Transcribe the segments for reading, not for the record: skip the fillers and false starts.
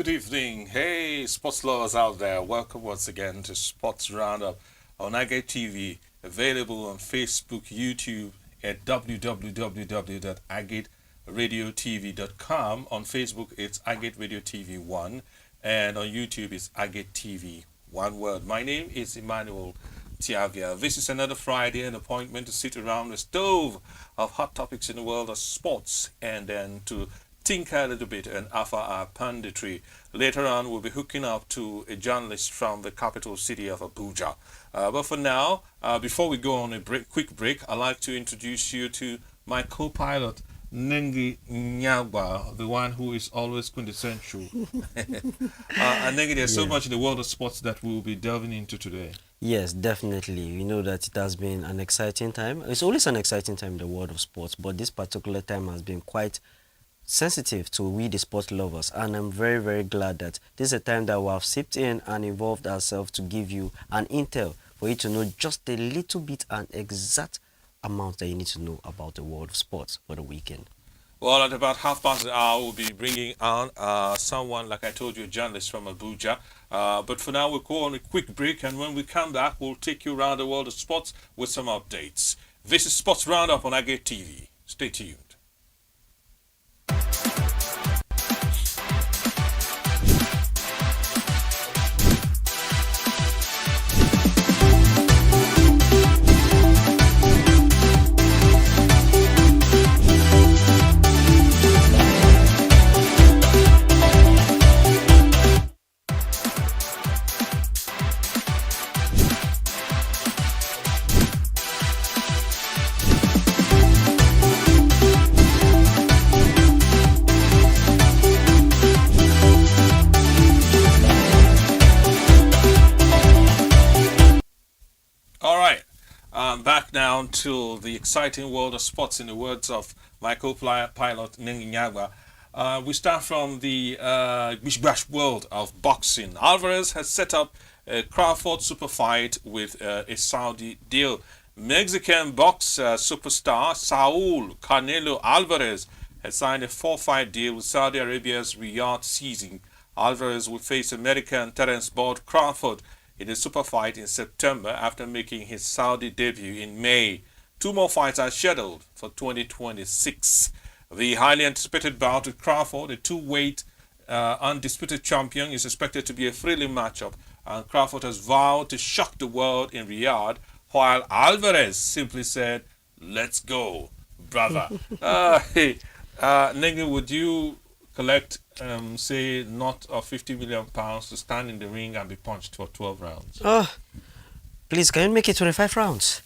good evening. Hey, sports lovers out there. Welcome once again to Sports Roundup on Agate TV, available on Facebook, YouTube at www.agateradiotv.com. On Facebook, it's Agate Radio TV 1, and on YouTube, it's Agate TV, one word. My name is Emmanuel Tiavia. This is another Friday, an appointment to sit around the stove of hot topics in the world of sports and then to think a little bit and offer our punditry. Later on, we'll be hooking up to a journalist from the capital city of Abuja. But for now, before we go on a quick break, I'd like to introduce you to my co-pilot, Nengi Nyagba, the one who is always quintessential. And Nengi, there's so much in the world of sports that we'll be delving into today. Yes, definitely. You know that it has been an exciting time. It's always an exciting time in the world of sports, but this particular time has been quite sensitive to we the sport lovers, and I'm very, very glad that this is a time that we have sipped in and involved ourselves to give you an intel for you to know just a little bit and exact amount that you need to know about the world of sports for the weekend. Well, at about 1:30, we'll be bringing on someone, like I told you, a journalist from Abuja. But for now, we'll go on a quick break, and when we come back, we'll take you around the world of sports with some updates. This is Sports Roundup on Agate TV. Stay tuned. Back now to the exciting world of sports in the words of my co-pilot Nenginyagwa. We start from the bish-bash world of boxing. Alvarez has set up a Crawford super fight with a Saudi deal. Mexican boxer superstar Saul Canelo Alvarez has signed a 4-fight deal with Saudi Arabia's Riyadh seizing. Alvarez will face American Terence Bud Crawford in a super fight in September after making his Saudi debut in May. 2 more fights are scheduled for 2026. The highly anticipated bout with Crawford, a two-weight undisputed champion, is expected to be a thrilling matchup, and Crawford has vowed to shock the world in Riyadh, while Alvarez simply said, "Let's go, brother." Nengi, would you collect, say, not of £50 million to stand in the ring and be punched for 12 rounds? Oh, please, can you make it 25 rounds?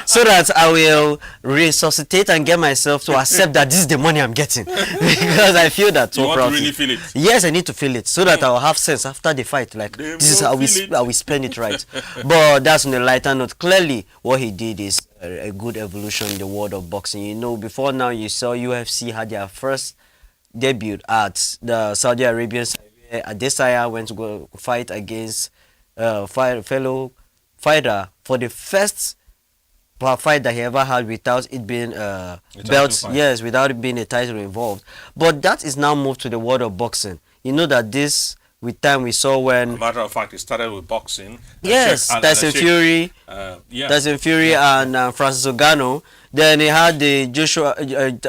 So that I will resuscitate and get myself to accept that this is the money I'm getting. Because I feel that so you want proudly. to really feel it? Yes, I need to feel it so that I'll have sense after the fight. Like, this is how we spend it right. But that's on a lighter note. Clearly, what he did is a good evolution in the world of boxing. You know, before now, you saw UFC had their first debut at the Saudi Arabian side, where Adesanya went to go fight against fellow fighter for the first fight that he ever had without it being belt, yes, without it being a title involved. But that is now moved to the world of boxing. You know that this, with time, we saw when. As a matter of fact, it started with boxing. Yes, Tyson Fury, and Francis Ngannou. Then he had the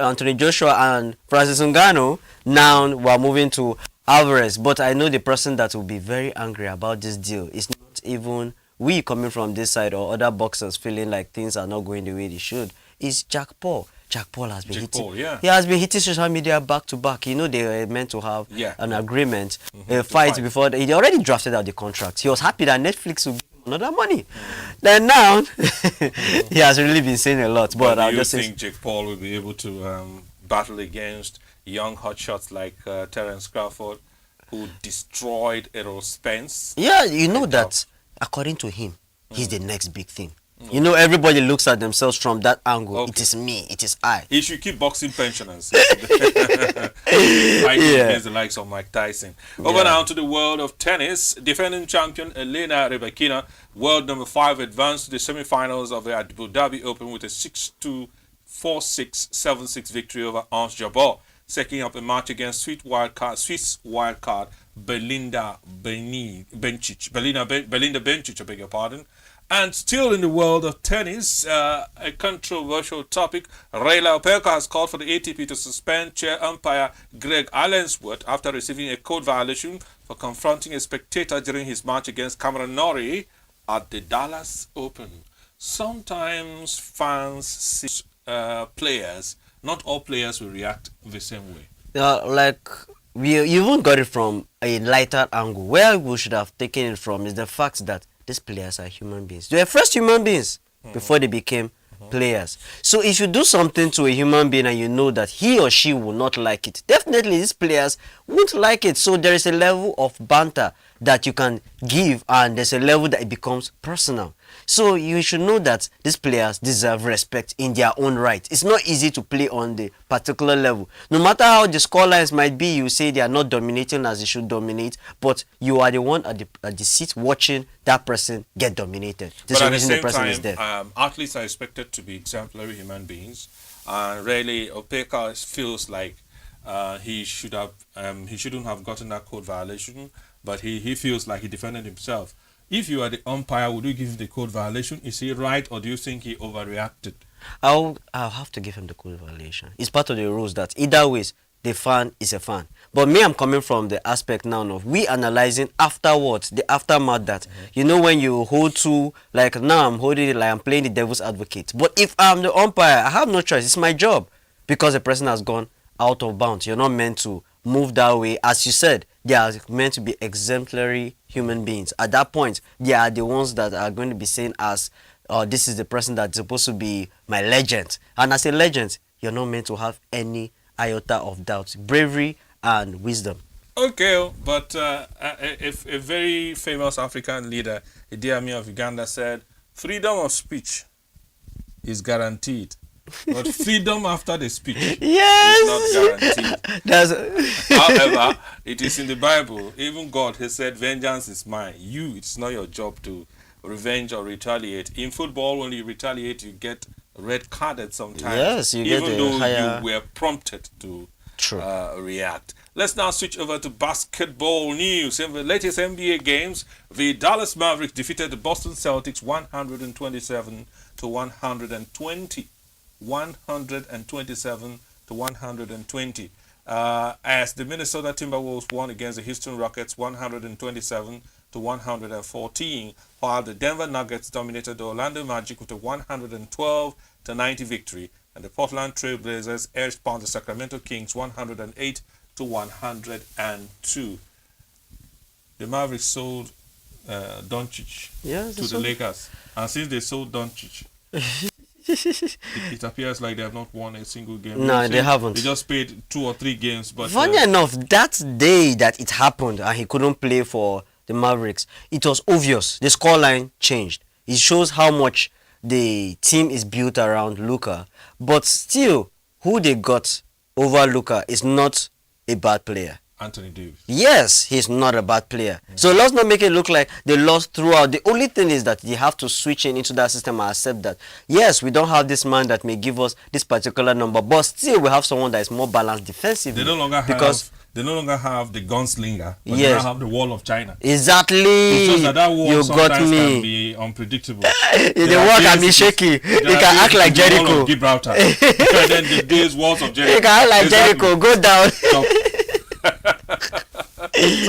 Anthony Joshua and Francis Ngannou. Now we're moving to Alvarez. But I know the person that will be very angry about this deal is not even we coming from this side or other boxers feeling like things are not going the way they should. It's Jack Paul. Jack Paul has been He has been hitting social media back to back. You know, they were meant to have an agreement, a fight before. He already drafted out the contract. He was happy that Netflix would give him another money. Then now, he has really been saying a lot. But do you think Jake Paul will be able to battle against young hotshots like Terence Crawford, who destroyed Errol Spence? Yeah, you know that, according to him, he's the next big thing. You know, everybody looks at themselves from that angle. Okay. It is me, it is I. He should keep boxing pensioners. Fighting against the likes of Mike Tyson. Over now to the world of tennis. Defending champion Elena Rybakina, world number 5, advanced to the semi-finals of the Abu Dhabi Open with a 6-2, 4-6, 7-6 victory over Ons Jabeur. setting up a match against Swiss wildcard Belinda Bencic, I beg your pardon. And still in the world of tennis, a controversial topic, Rayla Opelka has called for the ATP to suspend chair umpire Greg Allensworth after receiving a code violation for confronting a spectator during his match against Cameron Norrie at the Dallas Open. Sometimes fans see players, not all players will react the same way. Like we even got it from a lighter angle. Where we should have taken it from is the fact that these players are human beings. They were first human beings before they became players. So if you do something to a human being and you know that he or she will not like it, definitely these players won't like it. So there is a level of banter that you can give, and there's a level that it becomes personal. So you should know that these players deserve respect in their own right. It's not easy to play on the particular level. No matter how the scorelines might be, you say they are not dominating as they should dominate, but you are the one at the seat watching that person get dominated. But at the same time, athletes are expected to be exemplary human beings, and really Opeka feels like he shouldn't have gotten that code violation, but he feels like he defended himself. If you are the umpire, would you give him the code violation? Is he right, or do you think he overreacted? I'll have to give him the code violation. It's part of the rules that either ways, the fan is a fan. But me, I'm coming from the aspect now of we analyzing afterwards, the aftermath that, you know, when you hold to, like now I'm holding it like I'm playing the devil's advocate. But if I'm the umpire, I have no choice. It's my job because the person has gone out of bounds. You're not meant to move that way. As you said, they are meant to be exemplary human beings. At that point, they are the ones that are going to be saying as, this is the person that's supposed to be my legend. And as a legend, you're not meant to have any iota of doubt, bravery and wisdom. Okay, but if a very famous African leader, Idi Amin of Uganda, said, freedom of speech is guaranteed. But freedom after the speech is not guaranteed. However, it is in the Bible. Even God has said, vengeance is mine. It's not your job to revenge or retaliate. In football, when you retaliate, you get red carded sometimes. Yes, you even get though higher... you were prompted to react. Let's now switch over to basketball news. In the latest NBA games, the Dallas Mavericks defeated the Boston Celtics 127 to 120. 127 to 120. As the Minnesota Timberwolves won against the Houston Rockets 127 to 114, while the Denver Nuggets dominated the Orlando Magic with a 112 to 90 victory, and the Portland Trail Blazers edged upon the Sacramento Kings 108 to 102. The Mavericks sold Doncic to the Lakers, and since they sold Doncic, it appears like they have not won a single game. No, they haven't. They just played 2 or 3 games. But funny enough, that day that it happened and he couldn't play for the Mavericks, it was obvious. The scoreline changed. It shows how much the team is built around Luka. But still, who they got over Luka is not a bad player. Anthony Davis. Yes, he's not a bad player. So let's not make it look like they lost throughout. The only thing is that they have to switch into that system and accept that, yes, we don't have this man that may give us this particular number, but still we have someone that is more balanced defensively. They no longer have the gunslinger, but they now have the wall of China. Exactly. It's just that wall you sometimes got me. can be unpredictable. The wall can be shaky. It can act like Jericho. Gibraltar. And then the walls of Jericho. It can act like Jericho. Go down. So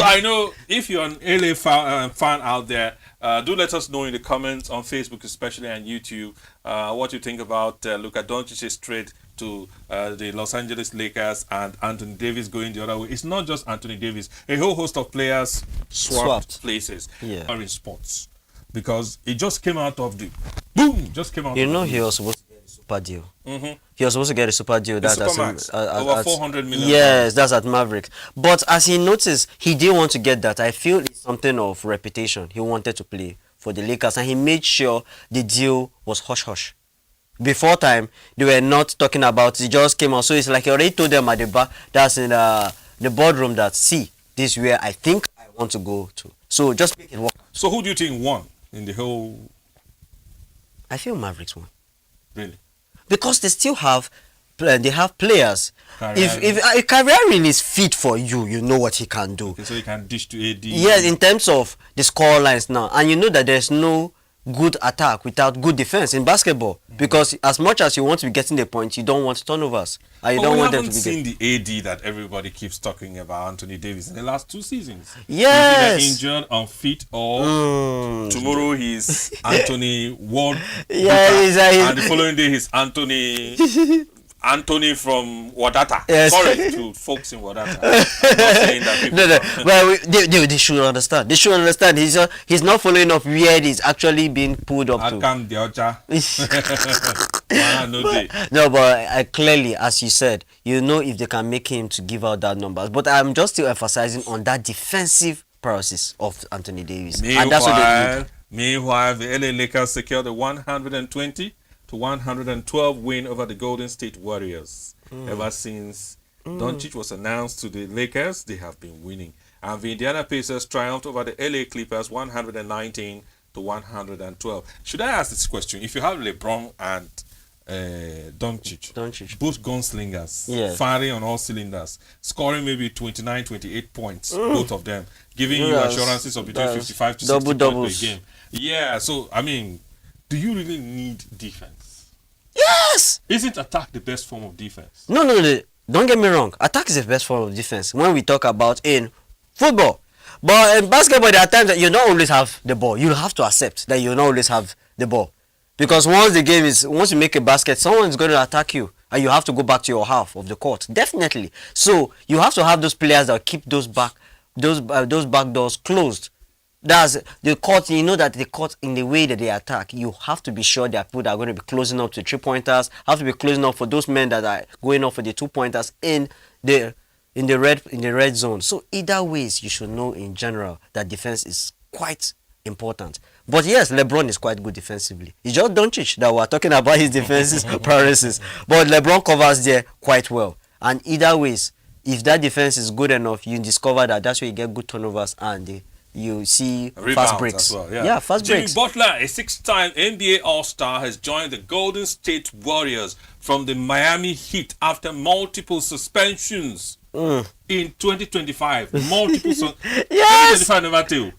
I know if you're an LA fan out there, do let us know in the comments on Facebook, especially, and YouTube, what you think about Luka Doncic's trade to the Los Angeles Lakers and Anthony Davis going the other way. It's not just Anthony Davis. A whole host of players swapped places are in sports, because it just came out of the boom. Just came out. You know, he was supposed to get a super deal. He was supposed to get a super deal. That's over 400 million. Yes, that's at Mavericks. But as he noticed, he didn't want to get that. I feel it's something of reputation. He wanted to play for the Lakers, and he made sure the deal was hush hush. Before time, they were not talking about it. It just came out. So it's like he already told them at the bar, that's in the boardroom, that, see, this is where I think I want to go to. So just make it work. So who do you think won in the whole? I feel Mavericks won. Really? Because they still have they have players. If Kyrie is fit for you, you know what he can do. Okay, so you can dish to AD. Yes, in terms of the score lines now, and you know that there's no good attack without good defense in basketball. Because as much as you want to be getting the point, you don't want turnovers, and you don't want them to be. We haven't seen the AD that everybody keeps talking about, Anthony Davis, in the last 2 seasons. Yes. He's either injured, unfit, or tomorrow he's Anthony Ward. Yeah, and the following day he's Anthony from Wadata. Yes. Sorry to folks in Wadata. I'm not saying that people. No. Well, they should understand. They should understand. He's not following up where he's actually being pulled up to. Akam Diocha. No, but clearly, as you said, you know if they can make him to give out that numbers. But I'm just still emphasizing on that defensive paralysis of Anthony Davis. And that's what they need. Meanwhile, the LA Lakers secured the 120 to 112 win over the Golden State Warriors. Ever since Doncic was announced to the Lakers, they have been winning. And the Indiana Pacers triumphed over the LA Clippers 119 to 112. Should I ask this question? If you have LeBron and Doncic, both gunslingers, yes, firing on all cylinders, scoring maybe 29, 28 points, both of them, giving you assurances of between 55 to 60 points per game. Yeah, so, I mean, do you really need defense? Yes! Isn't attack the best form of defense? No. Don't get me wrong. Attack is the best form of defense when we talk about in football. But in basketball, there are times that you don't always have the ball. You have to accept that you don't always have the ball. Because once you make a basket, someone is going to attack you. And you have to go back to your half of the court. Definitely. So you have to have those players that keep those back doors closed. That's the court. You know that the court, in the way that they attack, you have to be sure that people that are going to be closing up to 3-pointers have to be closing up for those men that are going up for the 2-pointers in the red zone. So either ways, you should know in general that defense is quite important. But yes, LeBron is quite good defensively. It's just Doncic that we're talking about his defenses paralysis. But LeBron covers there quite well. And either ways, if that defense is good enough, you discover that that's where you get good turnovers and you see fast breaks. As well, yeah, fast breaks. Jimmy Butler, a 6-time NBA All-Star, has joined the Golden State Warriors from the Miami Heat after multiple suspensions in 2025. Multiple yes. 2025 number 2.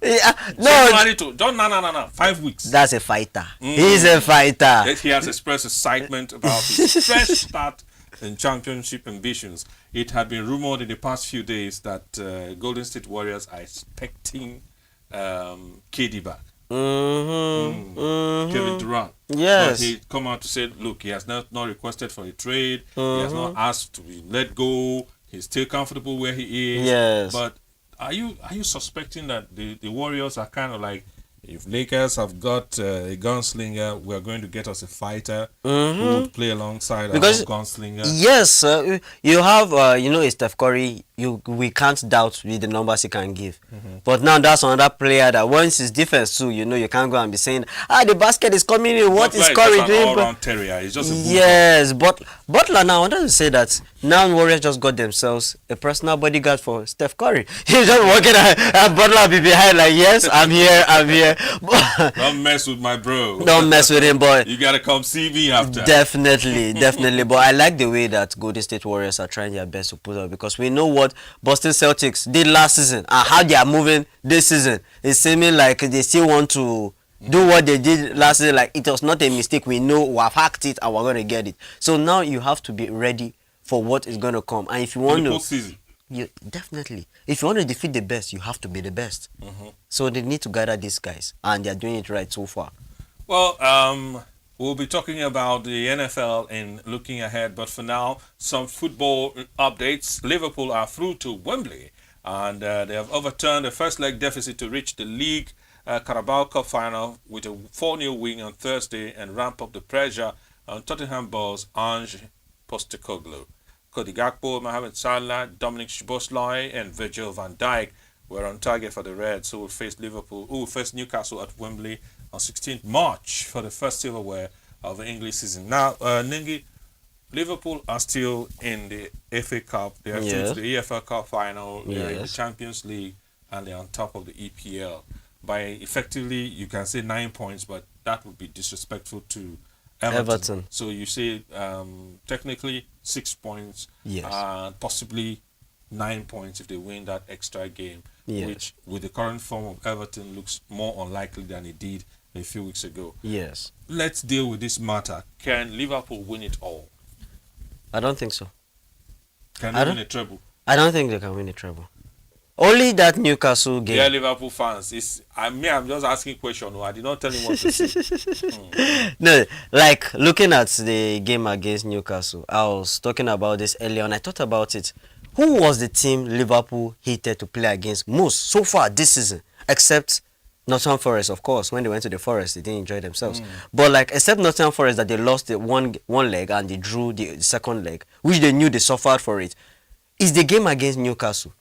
No. 5 weeks. That's a fighter. He's a fighter. He has expressed excitement about his fresh start in championship ambitions. It had been rumored in the past few days that Golden State Warriors are expecting KD back. Kevin Durant. Yes. But he come out to say, look, he has not requested for a trade. He has not asked to be let go. He's still comfortable where he is. Yes. But are you suspecting that the Warriors are kind of like, if Lakers have got a gunslinger, we are going to get us a fighter who would play alongside our gunslinger. Yes, you have a Steph Curry. We can't doubt with the numbers he can give. But now that's another player that once his defense too, you can't go and be saying, the basket is coming in. What is Curry doing? All-round terrier. He's just a yes, but Butler now, I wanted to say that now Warriors just got themselves a personal bodyguard for Steph Curry. He's just walking and Butler will be behind like, yes, I'm here. Don't mess with my bro. Don't mess with him, boy. You gotta come see me after. Definitely. But I like the way that Golden State Warriors are trying their best to put up, because we know what Boston Celtics did last season and how they are moving this season. It's seeming like they still want to do what they did last season. Like, it was not a mistake. We know we have hacked it and we're going to get it. So now you have to be ready for what is going to come. And if you want postseason. Definitely. If you want to defeat the best, you have to be the best. So they need to gather these guys, and they're doing it right so far. Well, we'll be talking about the NFL and looking ahead, but for now, some football updates. Liverpool are through to Wembley, and they have overturned the first leg deficit to reach the league Carabao Cup final with a 4-0 win on Thursday and ramp up the pressure on Tottenham boss Ange Postecoglou. Cody Gakpo, Mohamed Salah, Dominic Szoboszlai and Virgil van Dijk were on target for the Reds, who will face Newcastle at Wembley on 16th March for the first silverware of the English season. Now, Nengi, Liverpool are still in the FA Cup. They are still to the EFL Cup final. They are in the Champions League, and they are on top of the EPL. By effectively, you can say 9 points, but that would be disrespectful to Everton. So you say technically 6 points, Yes. possibly 9 points if they win that extra game, Yes. which with the current form of Everton looks more unlikely than it did a few weeks ago. Yes. Let's deal with this matter. Can Liverpool win it all? I don't think so. Can I they win don't- a treble? I don't think they can win a treble. Only that Newcastle game. Dear Liverpool fans, I'm just asking question. I did not tell him what to say. No, like looking at the game against Newcastle, I was talking about this earlier on. I thought about it. Who was the team Liverpool hated to play against most so far this season? Except Nottingham Forest, of course. When they went to the Forest, they didn't enjoy themselves. But like, except Nottingham Forest, that they lost the one leg and they drew the second leg, which they knew they suffered for it, is the game against Newcastle.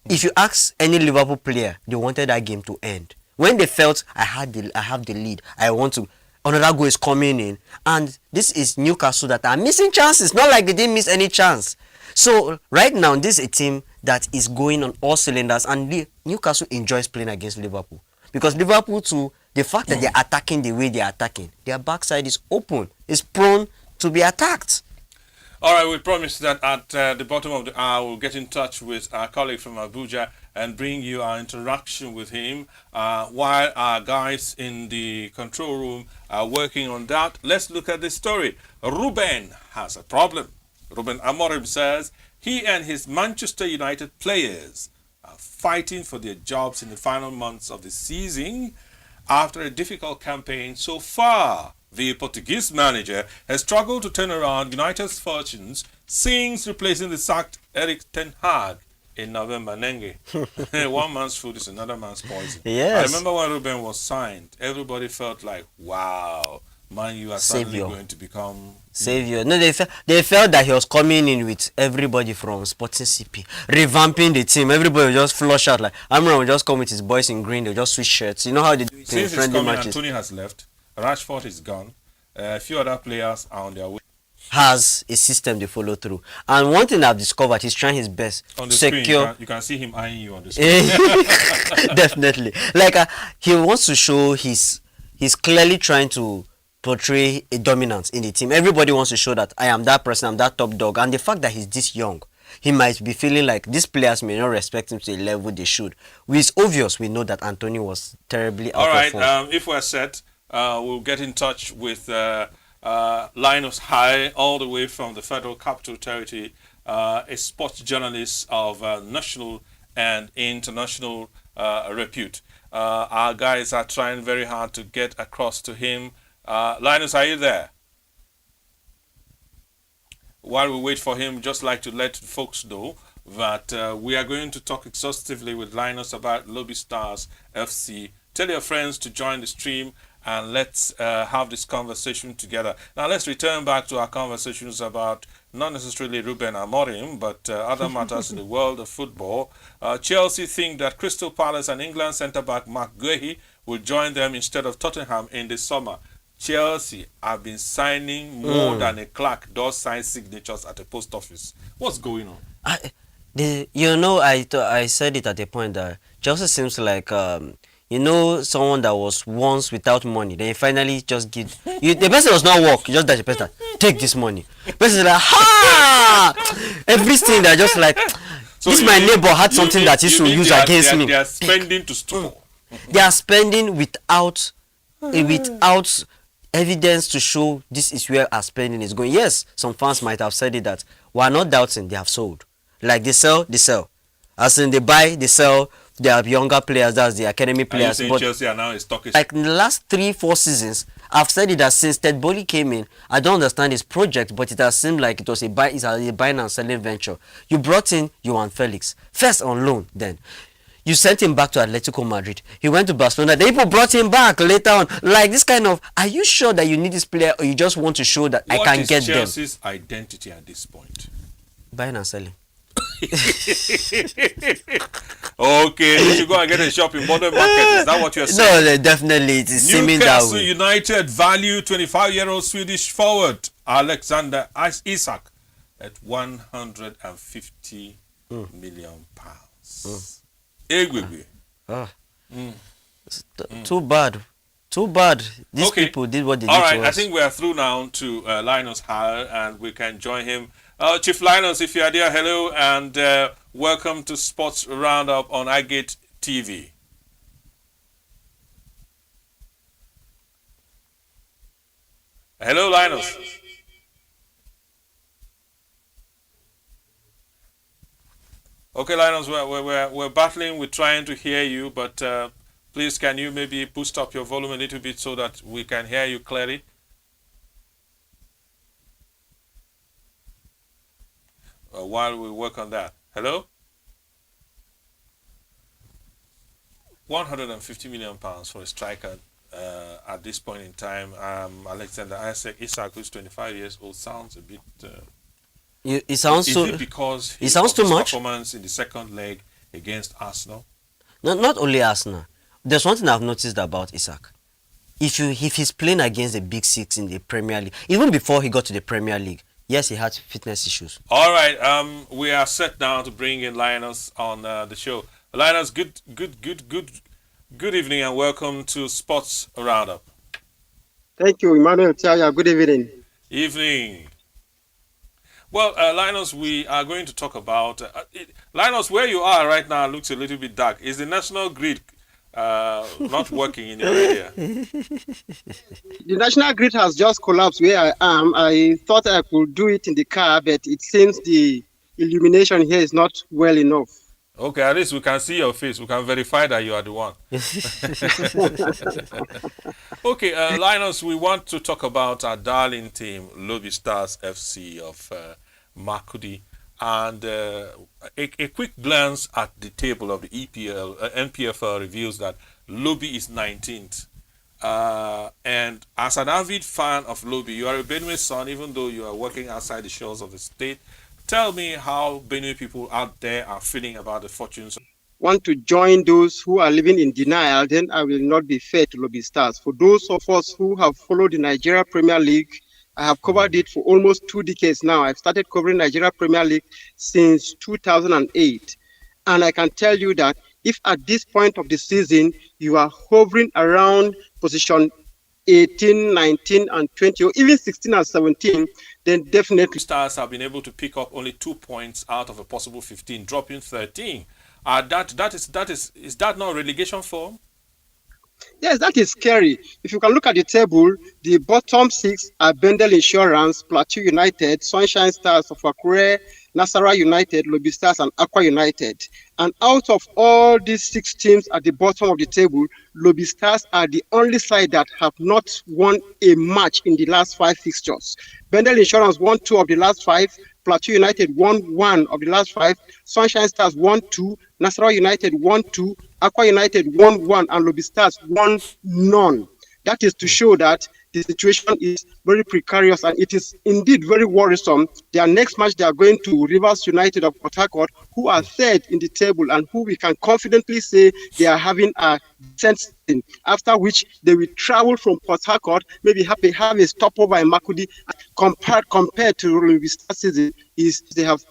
If you ask any Liverpool player, they wanted that game to end. When they felt I have the lead, I want to, another goal is coming in, and this is Newcastle that are missing chances. Not like they didn't miss any chance. So right now, this is a team that is going on all cylinders, and Newcastle enjoys playing against Liverpool because Liverpool too. The fact that they're attacking the way they're attacking, their backside is open, is prone to be attacked. All right, we promise that at the bottom of the hour, we'll get in touch with our colleague from Abuja and bring you our interaction with him while our guys in the control room are working on that. Let's look at this story. Ruben has a problem. Ruben Amorim says he and his Manchester United players are fighting for their jobs in the final months of the season after a difficult campaign so far. The Portuguese manager has struggled to turn around United's fortunes since replacing the sacked Eric Ten Hag in November. Nenge. One man's food is another man's poison. Yes. I remember when Ruben was signed, everybody felt like, wow, man, you are suddenly Savior. going to become Savior. No, they felt that he was coming in with everybody from Sporting CP, revamping the team. Everybody will just flush out. Like Amram will just come with his boys in green. They'll just switch shirts. You know how they do it in Since he's friendly coming, matches. Anthony has left. Rashford is gone. A few other players are on their way. Has a system they follow through. And one thing I've discovered, he's trying his best On to the screen, secure. you can see him eyeing you on the screen. Definitely. Like he wants to show he's clearly trying to portray a dominance in the team. Everybody wants to show that I am that person, I'm that top dog. And the fact that he's this young, he might be feeling like these players may not respect him to the level they should. It's obvious we know that Anthony was terribly out All right, of form. if we're set, we'll get in touch with Linus High, all the way from the Federal Capital Territory, a sports journalist of national and international repute. Our guys are trying very hard to get across to him. Linus, are you there? While we wait for him, just like to let folks know that we are going to talk exhaustively with Linus about Lobby Stars FC. Tell your friends to join the stream and let's have this conversation together. Now let's return back to our conversations about not necessarily Ruben Amorim, but other matters in the world of football. Chelsea think that Crystal Palace and England centre-back Mark Guehi will join them instead of Tottenham in the summer. Chelsea have been signing more than a clerk does sign signatures at a post office. What's going on? I said it at a point that Chelsea seems like someone that was once without money, then you finally just give you, the person does not work, you just dash the person, take this money. The person is like, ha! Everything that just like So this you my mean- neighbor had something that he you should mean use they are- against they are- me. They are spending to store. They are spending without evidence to show this is where our spending is going. Yes, some fans might have said it that we are not doubting they have sold. Like they sell. As in they buy, they sell their younger players, that's the academy Are you players. saying But Chelsea are now a stockist? like in the last 3-4 seasons, I've said it that since Ted Bolly came in, I don't understand his project, but it has seemed like it was a buying and selling venture. You brought in Johan Felix, first on loan then. You sent him back to Atletico Madrid. He went to Barcelona. Then people brought him back later on. Like this kind of, are you sure that you need this player or you just want to show that I can get them? What is Chelsea's identity at this point? Buying and selling. Okay, we should go and get a shop in modern market. Is that what you're saying? No, definitely. It is seeming that Newcastle way. United value 25-year-old Swedish forward Alexander Isak at 150 million pounds. Egwegwe. Ah. Too bad. Too bad. These Okay. people did what they All did right. to I us. think we are through now to Linus Hire, and we can join him. Chief Linus, if you are there, hello, and welcome to Sports Roundup on Agate TV. Hello, Linus. Okay, Linus, we're battling with trying to hear you, but please, can you maybe boost up your volume a little bit so that we can hear you clearly? While we work on that. Hello? £150 million for a striker at this point in time. Alexander Isak, who's 25 years old, sounds a bit. It sounds Is so. it because It sounds of too his much. performance in the second leg against Arsenal? Not only Arsenal. There's one thing I've noticed about Isaac. If he's playing against the big six in the Premier League, even before he got to the Premier League, yes, he had fitness issues. All right, we are set now to bring in Linus on the show. Linus, good evening and welcome to Sports Roundup. Thank you, Emmanuel Tiaya. Good evening. Evening. Well, Linus, we are going to talk about Linus. Where you are right now looks a little bit dark. Is the national grid not working in your area? The national grid has just collapsed where I am. I thought I could do it in the car, but it seems the illumination here is not well enough. Okay, at least we can see your face. We can verify that you are the one. Okay, Linus, we want to talk about our darling team, Lobby Stars FC of Makudi. And a quick glance at the table of the NPFL reveals that Lobby is 19th. And as an avid fan of Lobby, you are a Benue son, even though you are working outside the shores of the state. Tell me how Benue people out there are feeling about the fortunes. Want to join those who are living in denial, then I will not be fair to Lobby Stars. For those of us who have followed the Nigeria Premier League, I have covered it for almost 2 decades now. I've started covering Nigeria Premier League since 2008. And I can tell you that if at this point of the season you are hovering around position 18, 19, and 20, or even 16 and 17, then definitely Stars have been able to pick up only 2 points out of a possible 15, dropping 13. Is that not relegation form? yes, that is scary. If you can look at the table, the bottom 6 are Bendel Insurance, Plateau United, Sunshine Stars of Akure, Nasarawa United, Lobby Stars, and Aqua United. And out of all these 6 teams at the bottom of the table, Lobby Stars are the only side that have not won a match in the last 5 fixtures. Bendel Insurance won 2 of the last 5, Plateau United won 1 of the last 5, Sunshine Stars won 2, Nasarawa United won 2, Aqua United won 1, and Lobby Stars won none. That is to show that the situation is very precarious and it is indeed very worrisome. Their next match, they are going to Rivers United of Port Harcourt, who are third in the table and who we can confidently say they are having a decent season. After which they will travel from Port Harcourt, maybe have a stopover in Makudi. Compared to Lobby Stars season, is they have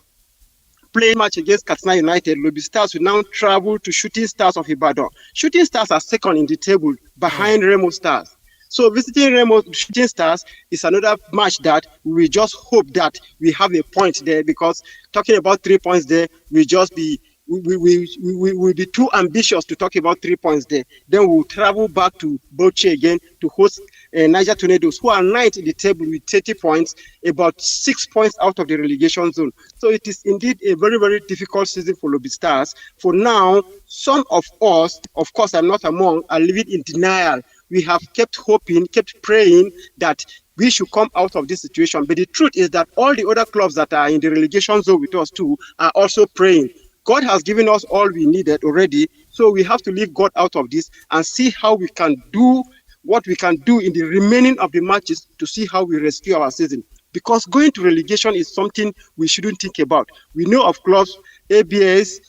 playing match against Katsina United, Lobby Stars will now travel to Shooting Stars of Ibadan. Shooting Stars are second in the table behind Remo Stars. So visiting Remo Shooting Stars is another match that we just hope that we have a point there, because talking about 3 points there will just be we will be too ambitious to talk about 3 points there. Then we'll travel back to Bauchi again to host Niger Tornadoes, who are ninth in the table with 30 points, about 6 points out of the relegation zone. So it is indeed a very, very difficult season for Lobby Stars. For now, some of us, of course I'm not among, are living in denial. We have kept hoping, kept praying that we should come out of this situation. But the truth is that all the other clubs that are in the relegation zone with us too are also praying. God has given us all we needed already, so we have to leave God out of this and see how we can do what we can do in the remaining of the matches to see how we rescue our season. Because going to relegation is something we shouldn't think about. We know of clubs, ABS,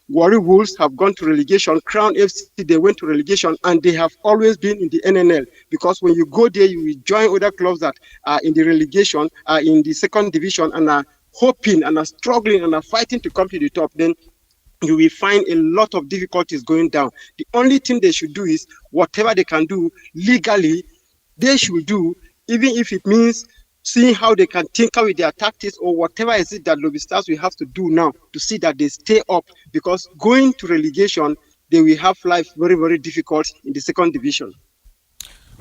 Warri Wolves have gone to relegation, Crown FC, they went to relegation, and they have always been in the NNL. Because when you go there, you will join other clubs that are in the relegation, are in the second division, and are hoping and are struggling and are fighting to come to the top. Then you will find a lot of difficulties going down. The only thing they should do is whatever they can do legally, they should do, even if it means seeing how they can tinker with their tactics or whatever is it that Lobby Stars will have to do now to see that they stay up, because going to relegation, they will have life very, very difficult in the second division.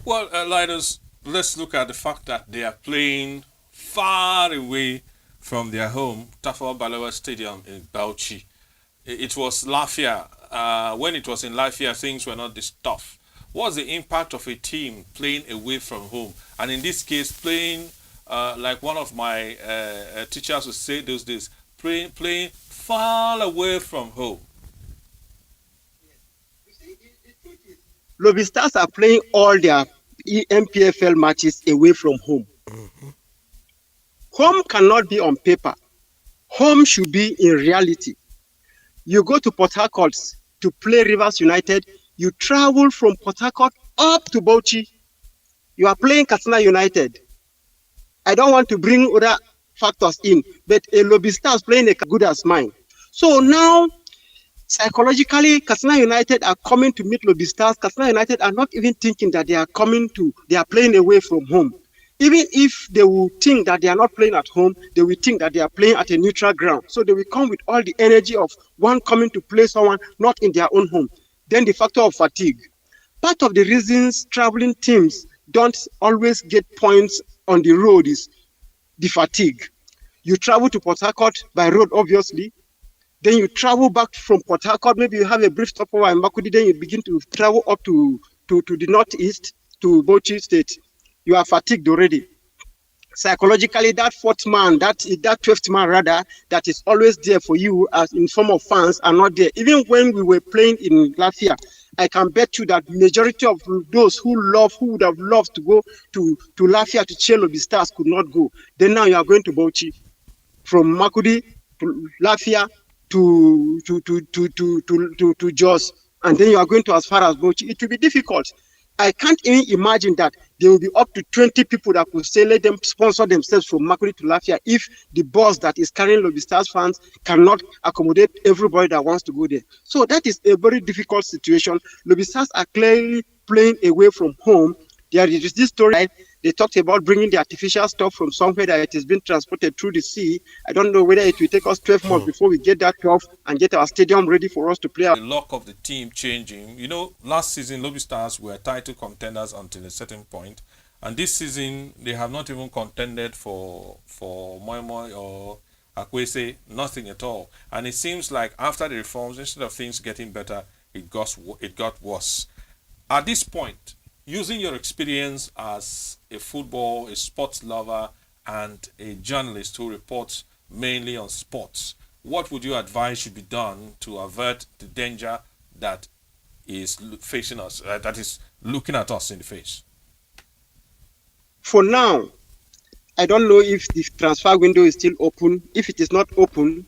Well, Linus, let's look at the fact that they are playing far away from their home, Tafawa Balewa Stadium in Bauchi. It was Lafia. When it was in Lafia, things were not this tough. What's the impact of a team playing away from home? And in this case, playing like one of my teachers would say those days, playing far away from home. Lobby Stars are playing all their MPFL matches away from home. Home cannot be on paper. Home should be in reality. You go to Port Harcourt to play Rivers United, you travel from Port Harcourt up to Bauchi. You are playing Katsina United. I don't want to bring other factors in, but a Lobby Stars playing as good as mine. So now, psychologically, Katsina United are coming to meet Lobby Stars. Katsina United are not even thinking that they are playing away from home. Even if they will think that they are not playing at home, they will think that they are playing at a neutral ground. So they will come with all the energy of one coming to play someone not in their own home. Then the factor of fatigue. Part of the reasons traveling teams don't always get points on the road is the fatigue. You travel to Port Harcourt by road, obviously. Then you travel back from Port Harcourt. Maybe you have a brief stopover in Makudi. Then you begin to travel up to the northeast, to Bauchi State. You are fatigued already. Psychologically, that fourth man, that 12th man rather, that is always there for you as in form of fans are not there. Even when we were playing in Latvia, I can bet you that majority of those who would have loved to go to Latvia to cheer Lobby Stars could not go. Then now you are going to Bauchi. From Makudi to Latvia to Jos, and then you are going to as far as Bauchi. It will be difficult. I can't even imagine that there will be up to 20 people that could say let them sponsor themselves from Makudi to Lafia if the bus that is carrying Lobby Stars fans cannot accommodate everybody that wants to go there. So that is a very difficult situation. Lobby Stars are clearly playing away from home. There is this story. They talked about bringing the artificial stuff from somewhere that it has been transported through the sea. I don't know whether it will take us 12 months before we get that off and get our stadium ready for us to play. The luck of the team changing. You know, last season, Lobby Stars were title contenders until a certain point. And this season, they have not even contended for Moi Moi or Akwese, nothing at all. And it seems like after the reforms, instead of things getting better, it got worse. At this point, using your experience as a sports lover, and a journalist who reports mainly on sports, what would you advise should be done to avert the danger that is facing us, that is looking at us in the face? For now, I don't know if the transfer window is still open. If it is not open,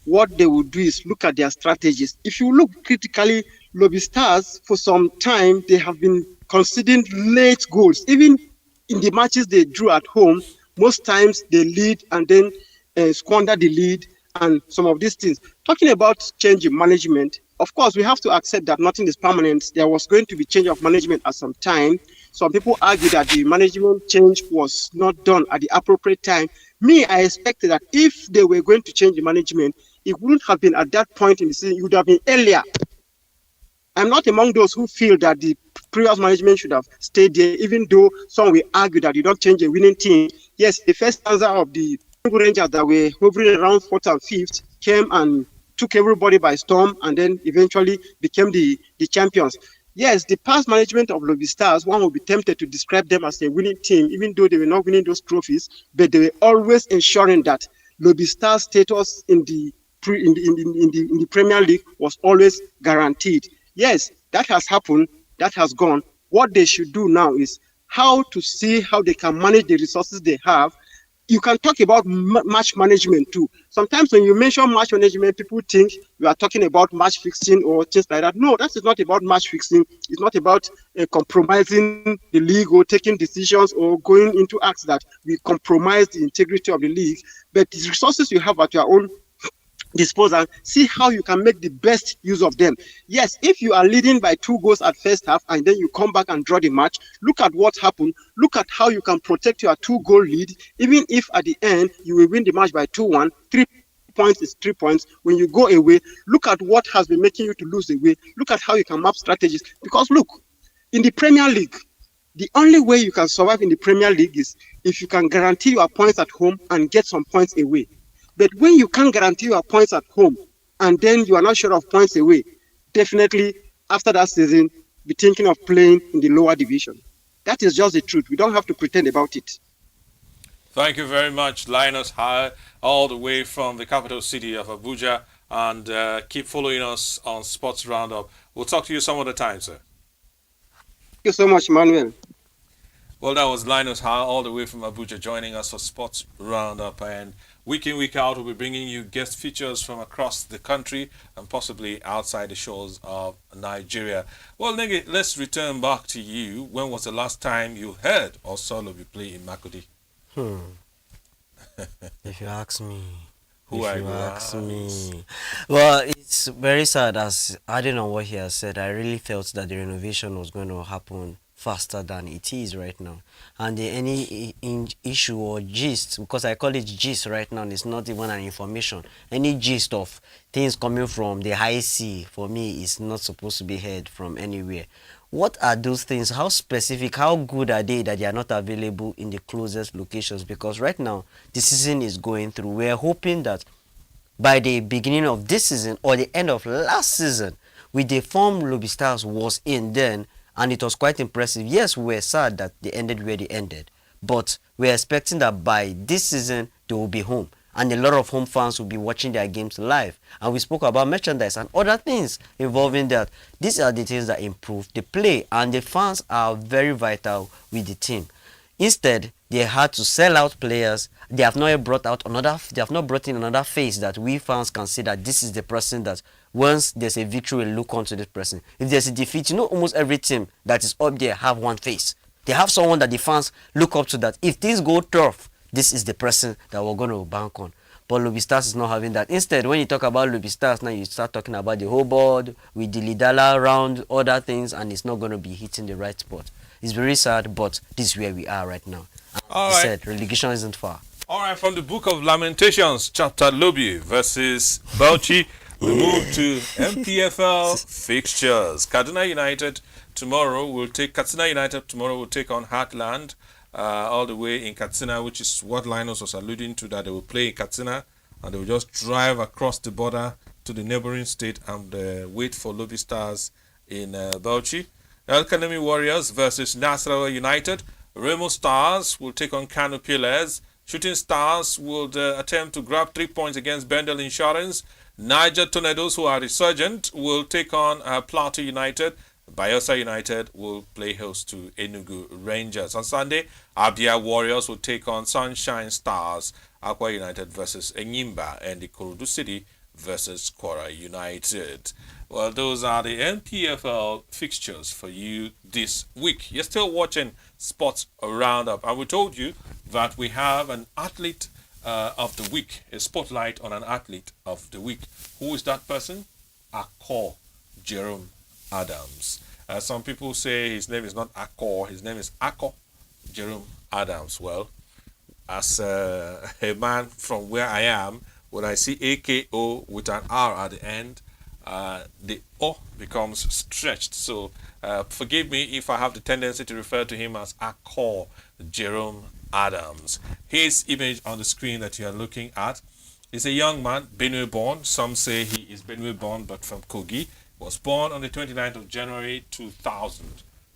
what they will do is look at their strategies. If you look critically, Lobby Stars, for some time, they have been conceding late goals. Even in the matches they drew at home, most times they lead and then squander the lead and some of these things. Talking about change in management, of course, we have to accept that nothing is permanent. There was going to be change of management at some time. Some people argue that the management change was not done at the appropriate time. Me, I expected that if they were going to change the management, it wouldn't have been at that point in the season. It would have been earlier. I'm not among those who feel that the previous management should have stayed there, even though some will argue that you don't change a winning team. Yes, the first stanza of the Rangers that were hovering around 4th and 5th came and took everybody by storm and then eventually became the champions. Yes, the past management of Lobby Stars, one would be tempted to describe them as a winning team, even though they were not winning those trophies, but they were always ensuring that Lobby Stars' status in the Premier League was always guaranteed. Yes, that has happened, that has gone. What they should do now is how to see how they can manage the resources they have. You can talk about match management too. Sometimes when you mention match management, people think you are talking about match fixing or things like that. No, that is not about match fixing. It's not about compromising the league or taking decisions or going into acts that will compromise the integrity of the league. But the resources you have at your own disposal, see how you can make the best use of them. Yes, if you are leading by 2 goals at first half and then you come back and draw the match, look at what happened. Look at how you can protect your 2 goal lead, even if at the end you will win the match by 2-1. 3 points is 3 points. When you go away, look at what has been making you to lose away. Look at how you can map strategies. Because look, in the Premier League, the only way you can survive in the Premier League is if you can guarantee your points at home and get some points away. But when you can't guarantee your points at home and then you are not sure of points away, definitely after that season, be thinking of playing in the lower division. That is just the truth. We don't have to pretend about it. Thank you very much, Linus High, all the way from the capital city of Abuja. And keep following us on Sports Roundup. We'll talk to you some other time, sir. Thank you so much, Manuel. Well, that was Linus Ha, all the way from Abuja, joining us for Sports Roundup. And week in, week out, we'll be bringing you guest features from across the country and possibly outside the shores of Nigeria. Well, Negi, let's return back to you. When was the last time you heard or saw Lobi play in Makudi? Hmm. If you ask me. Who If are you you? ask me. Well, it's very sad as adding on what he has said, I really felt that the renovation was going to happen faster than it is right now. And any issue or gist, because I call it gist right now, it's not even an information. Any gist of things coming from the high sea, for me, is not supposed to be heard from anywhere. What are those things? How specific, how good are they that they are not available in the closest locations? Because right now, the season is going through. We're hoping that by the beginning of this season or the end of last season, with the form Lobby Stars was in then, and it was quite impressive. Yes, we were sad that they ended where they ended, but we're expecting that by this season, they will be home. And a lot of home fans will be watching their games live. And we spoke about merchandise and other things involving that. These are the things that improve the play, and the fans are very vital with the team. Instead, they had to sell out players. They have not brought out another. They have not brought in another face that we fans can see that this is the person that once there's a victory, we look onto this person. If there's a defeat, almost every team that is up there have one face. They have someone that the fans look up to. That if things go tough, this is the person that we're going to bank on. But Lobby Stars is not having that. Instead, when you talk about Lobby Stars, now you start talking about the whole board with the Lidala around other things, and it's not going to be hitting the right spot. It's very sad, but this is where we are right now. All As I right. said, relegation isn't far. All right, from the Book of Lamentations, chapter Lobi versus Bauchi, we move to MPFL fixtures. Kaduna United tomorrow will take Katsina United tomorrow will take on Heartland, all the way in Katsina, which is what Linus was alluding to, that they will play in Katsina and they will just drive across the border to the neighboring state and wait for Lobi Stars in Bauchi. El Kanemi Warriors versus Nasarawa United. Remo Stars will take on Kano Pillars. Shooting Stars would attempt to grab 3 points against Bendel Insurance. Niger Tornadoes, who are resurgent, will take on Plateau United. Bayelsa United will play host to Enugu Rangers. On Sunday, Abia Warriors will take on Sunshine Stars. Aqua United versus Enyimba, and the Ikorodu City versus Kwara United. Well, those are the NPFL fixtures for you this week. You're still watching Sports Roundup, and we told you that we have an athlete of the week, a spotlight on an athlete of the week. Who is that person? Akor Jerome Adams. Some people say his name is not Akor, his name is Akor Jerome Adams. Well, as a man from where I am, when I see AKO with an R at the end, the O becomes stretched. So forgive me if I have the tendency to refer to him as Akor Jerome Adams. His image on the screen that you are looking at is a young man, Benue born. Some say he is Benue born, but from Kogi. Was born on the 29th of January 2000.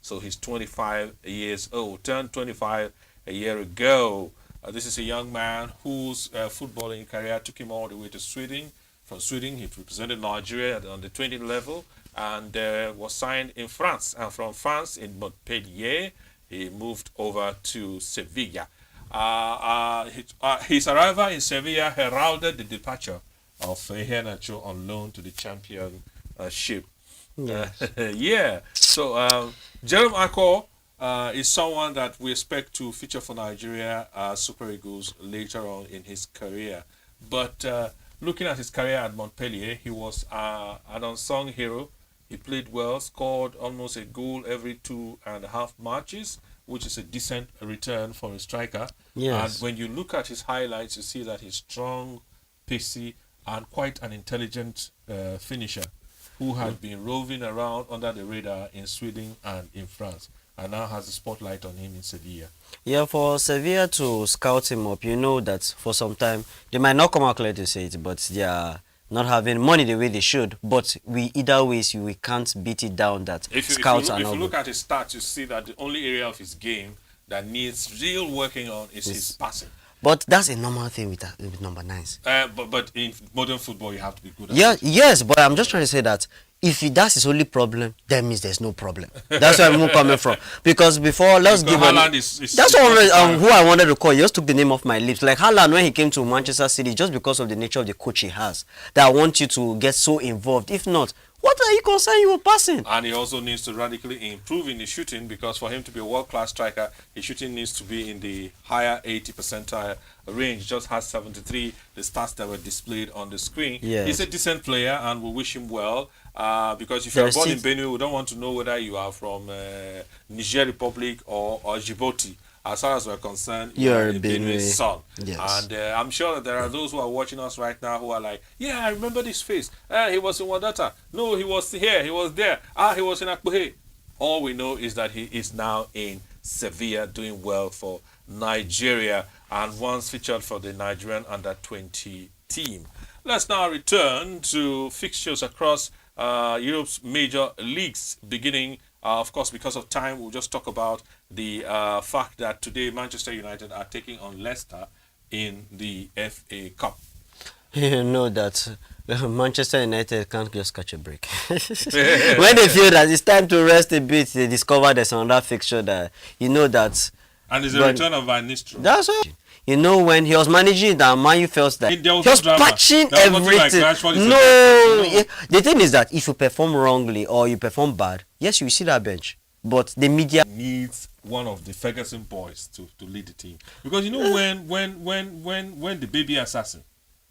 So he's 25 years old. Turned 25 a year ago. This is a young man whose footballing career took him all the way to Sweden. From Sweden, he represented Nigeria on the 20 level and was signed in France. And from France, in Montpellier, he moved over to Sevilla. His arrival in Sevilla heralded the departure of Iheanacho on loan to the championship. Yeah. So Jerome Akor is someone that we expect to feature for Nigeria Super Eagles later on in his career. But looking at his career at Montpellier, he was an unsung hero. He played well, scored almost a goal every 2.5 matches, which is a decent return for a striker. Yes. And when you look at his highlights, you see that he's strong, pacey, and quite an intelligent finisher who had been roving around under the radar in Sweden and in France, and now has the spotlight on him in Sevilla. Yeah, for Sevilla to scout him up, you know that for some time they might not come out clear to say it, but they are not having money the way they should. But we either ways we can't beat it down that scouts are not. If you look at his stats, you see that the only area of his game that needs real working on is his passing. But that's a normal thing with number 9s. But in modern football, you have to be good at Yeah, it. yes, but I'm just trying to say that if that's his only problem, that means there's no problem. That's where I'm coming from. Because before, let's give Haaland that's all who I wanted to call. You just took the name off my lips. Like Haaland, when he came to Manchester City, just because of the nature of the coach he has, that I want you to get so involved. If not, what are you concerned you were passing? And he also needs to radically improve in the shooting, because for him to be a world-class striker, his shooting needs to be in the higher 80 percentile range. Just has 73, the stats that were displayed on the screen. Yes. He's a decent player, and we wish him well. Because if you're born in Benue, we don't want to know whether you are from Niger Republic or Djibouti. As far as we're concerned, you're a Benue son. Yes. And I'm sure that there are those who are watching us right now who are like, yeah, I remember this face. He was in Wadata. No, he was here. He was there. He was in Akbuhe. All we know is that he is now in Sevilla doing well for Nigeria and once featured for the Nigerian under-20 team. Let's now return to fixtures across Europe's major leagues, beginning, of course, because of time, we'll just talk about the fact that today Manchester United are taking on Leicester in the FA Cup. You know that Manchester United can't just catch a break. When they feel that it's time to rest a bit, they discover there's another fixture that, you know that... And it's a return of Van Nistelrooy. That's what... You know, when he was managing that, Man U felt that he was patching everything. No, the thing is that if you perform wrongly or you perform bad, yes, you see that bench. But the media needs one of the Ferguson boys to lead the team, because you know when the baby assassin,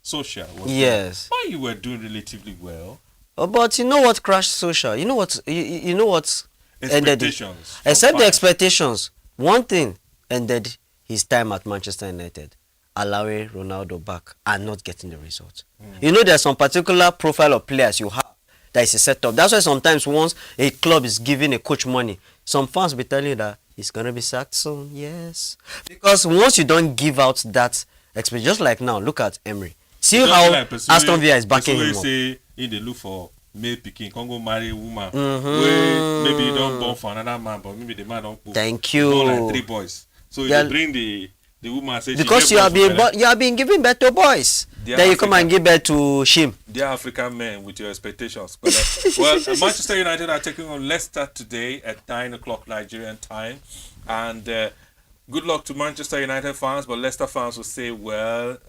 Social, was yes, why you were doing relatively well. But you know what crashed Social? You know what? You know what? Expectations. Except the expectations. One thing ended his time at Manchester United, allowing Ronaldo back and not getting the result. You know, there's some particular profile of players you have that is a setup. That's why sometimes once a club is giving a coach money, some fans be telling you that he's going to be sacked soon. Yes. Because once you don't give out that experience, just like now, look at Emery. See how like Aston Villa is backing him up. Say in the look for male picking, Congo marry a woman. Where maybe you don't born for another man, but maybe the man don't put. Thank you. Like 3 boys. So you bring the woman, say because you are being given birth to boys. Then you come and give birth to Shim. Dear African men with your expectations. Well, Manchester United are taking on Leicester today at 9 o'clock Nigerian time. And good luck to Manchester United fans, but Leicester fans will say, well,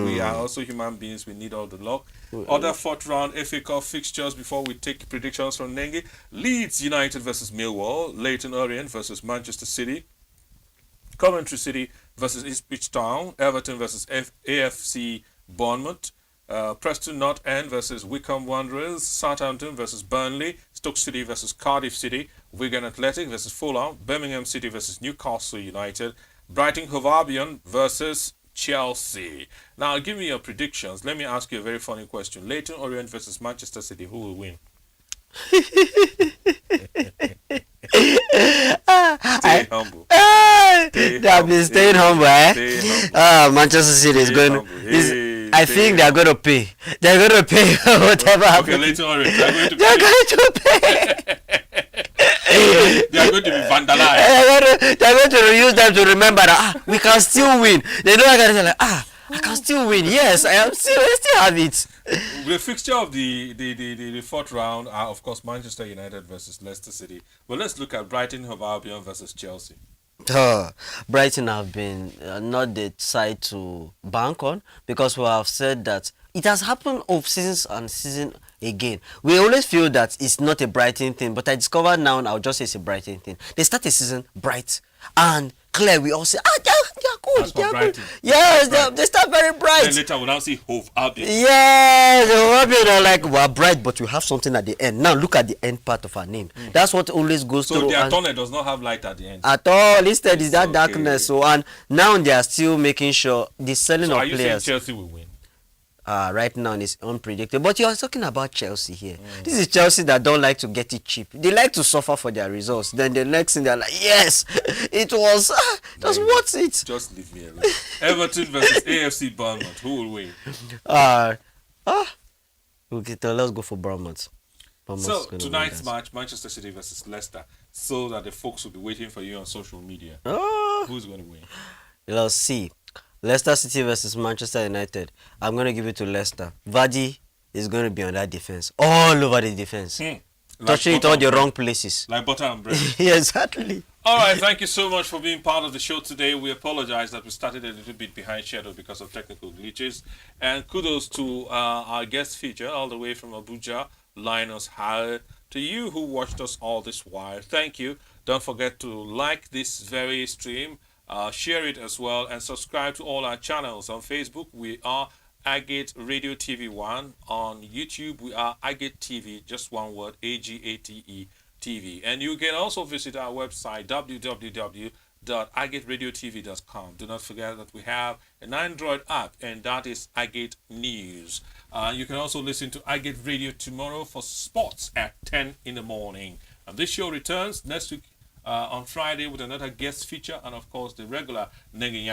we are also human beings. We need all the luck. Other 4th round FA Cup fixtures before we take predictions from Nengi. Leeds United versus Millwall. Leyton Orient versus Manchester City. Coventry City versus Ipswich Town. Everton versus AFC Bournemouth. Preston North End versus Wycombe Wanderers. Southampton versus Burnley. Stoke City versus Cardiff City. Wigan Athletic versus Fulham. Birmingham City versus Newcastle United. Brighton Hove Albion versus Chelsea. Now, give me your predictions. Let me ask you a very funny question. Leyton Orient versus Manchester City. Who will win? Stay humble. They have been staying humble, Manchester City is going to... I think they are going to pay. They're going to pay whatever happens. Okay, Leyton Orient. They're going to pay. They are going to be vandalized. They're going to use them to remember that we can still win. They know I can say like, I can still win. Yes, I still have it. The fixture of the 4th round are, of course, Manchester United versus Leicester City. But let's look at Brighton Hove Albion versus Chelsea. Brighton have been not the side to bank on, because we have said that it has happened of seasons and season again. We always feel that it's not a Brighton thing, but I discovered now, and I'll just say it's a Brighton thing. They start the season bright and clear. We all say, they are good. They are good. Yes, they start very bright. then later we'll now see Hove Albion. Yeah, the Albion are like, we're bright, but we have something at the end. Now look at the end part of our name. That's what always goes So through. their tunnel does not have light at the end. At all, instead is that Okay. darkness. So and now they are still making sure the selling So of are you saying players. Chelsea will win? Right now is unpredictable. But you are talking about Chelsea here. This is Chelsea that don't like to get it cheap. They like to suffer for their results. Then the next thing they're like, yes, it was worth it. Just leave me alone. Everton versus AFC Bournemouth. Who will win? Okay, so let's go for Bournemouth. So tonight's match, Manchester City versus Leicester, so that the folks will be waiting for you on social media. Who's going to win? Let's see. Leicester City versus Manchester United. I'm going to give it to Leicester. Vardy is going to be on that defense. All over the defense. Touching it all the wrong places. Like butter and bread. Yeah, exactly. All right, thank you so much for being part of the show today. We apologize that we started a little bit behind schedule because of technical glitches. And kudos to our guest feature all the way from Abuja, Linus Howard. To you who watched us all this while, thank you. Don't forget to like this very stream, share it as well, and subscribe to all our channels. On Facebook, we are Agate Radio TV 1. On YouTube, we are Agate TV, just one word, AGATE TV. And you can also visit our website, www.agateradiotv.com. Do not forget that we have an Android app, and that is Agate News. You can also listen to Agate Radio tomorrow for sports at 10 in the morning. And this show returns next week on Friday with another guest feature and, of course, the regular Nengi